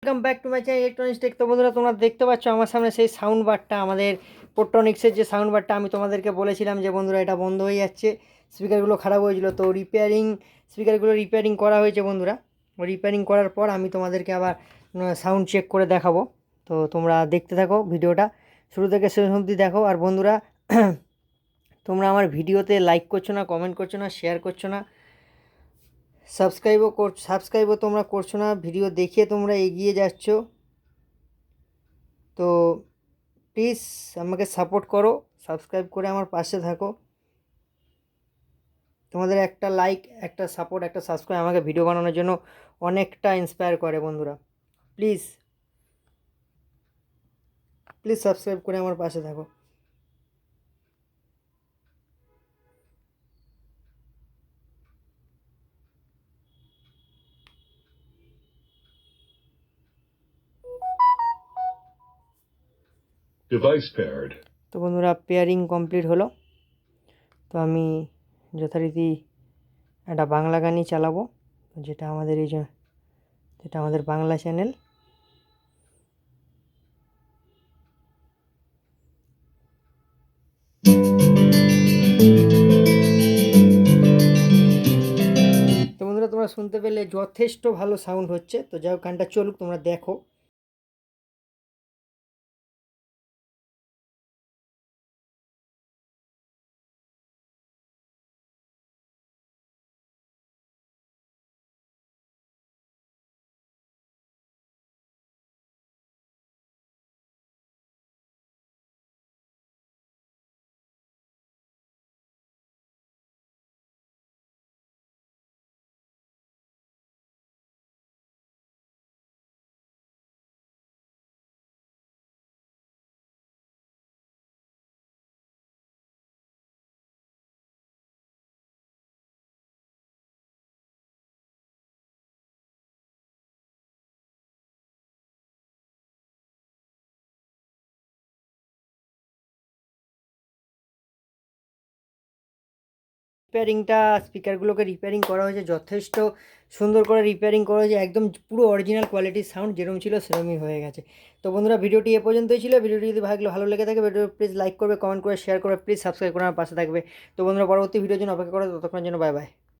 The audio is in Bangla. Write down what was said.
Welcome back to my channel electronics tech. তো বন্ধুরা, তোমরা দেখতে পাচ্ছ আমার সামনে সেই সাউন্ড বারটা, আমাদের পোট্রনিক্সের যে সাউন্ড বারটা আমি তোমাদেরকে বলেছিলাম যে বন্ধুরা এটা বন্ধ হয়ে যাচ্ছে, স্পিকারগুলো খারাপ হয়েছিল। তো স্পিকারগুলো রিপেয়ারিং করা হয়েছে বন্ধুরা। রিপেয়ারিং করার পর আমি তোমাদেরকে আবার সাউন্ড চেক করে দেখাবো। তো তোমরা দেখতে থাকো ভিডিওটা, শুরু থেকে শেষ অবধি দেখো। আর বন্ধুরা, তোমরা আমার ভিডিওতে লাইক করছো না, কমেন্ট করছো না, শেয়ার করছো না, সাবস্ক্রাইবও তোমরা করছো না, ভিডিও দেখিয়ে তোমরা এগিয়ে যাচ্ছ। তো প্লিজ আমাকে সাপোর্ট করো, সাবস্ক্রাইব করে আমার পাশে থাকো। তোমাদের একটা লাইক, একটা সাপোর্ট, একটা সাবস্ক্রাইব আমাকে ভিডিও বানানোর জন্য অনেকটা ইন্সপায়ার করে বন্ধুরা। প্লিজ প্লিজ সাবস্ক্রাইব করে আমার পাশে থাকো। Device paired. তো বন্ধুরা, পেয়ারিং কমপ্লিট হলো। তো আমি যথারীতি একটা বাংলা গানই চালাবো, যেটা আমাদের বাংলা চ্যানেল। তো বন্ধুরা, তোমরা শুনতে পেলে যথেষ্ট ভালো সাউন্ড হচ্ছে। তো যাই হোক, গানটা চলুক, তোমরা দেখো। স্পিকারগুলোকে রিপেয়ারিং করা হয়েছে, যথেষ্ট সুন্দর করে রিপেয়ারিং করা হয়েছে, একদম পুরো অরিজিনাল কোয়ালিটির সাউন্ড যেরকম ছিল সেরকমই হয়ে গেছে। তো বন্ধুরা, ভিডিওটি এ পর্যন্তই ছিল। ভিডিওটি যদি ভালো লেগে থাকে, ভিডিও প্লিজ লাইক করবে, কমেন্ট করে শেয়ার করবে, প্লিজ সাবস্ক্রাইব করে আমার পাশে থাকবে। তো বন্ধুরা, পরবর্তী ভিডিওর জন্য অপেক্ষা করো, ততক্ষণের জন্য বাই বাই।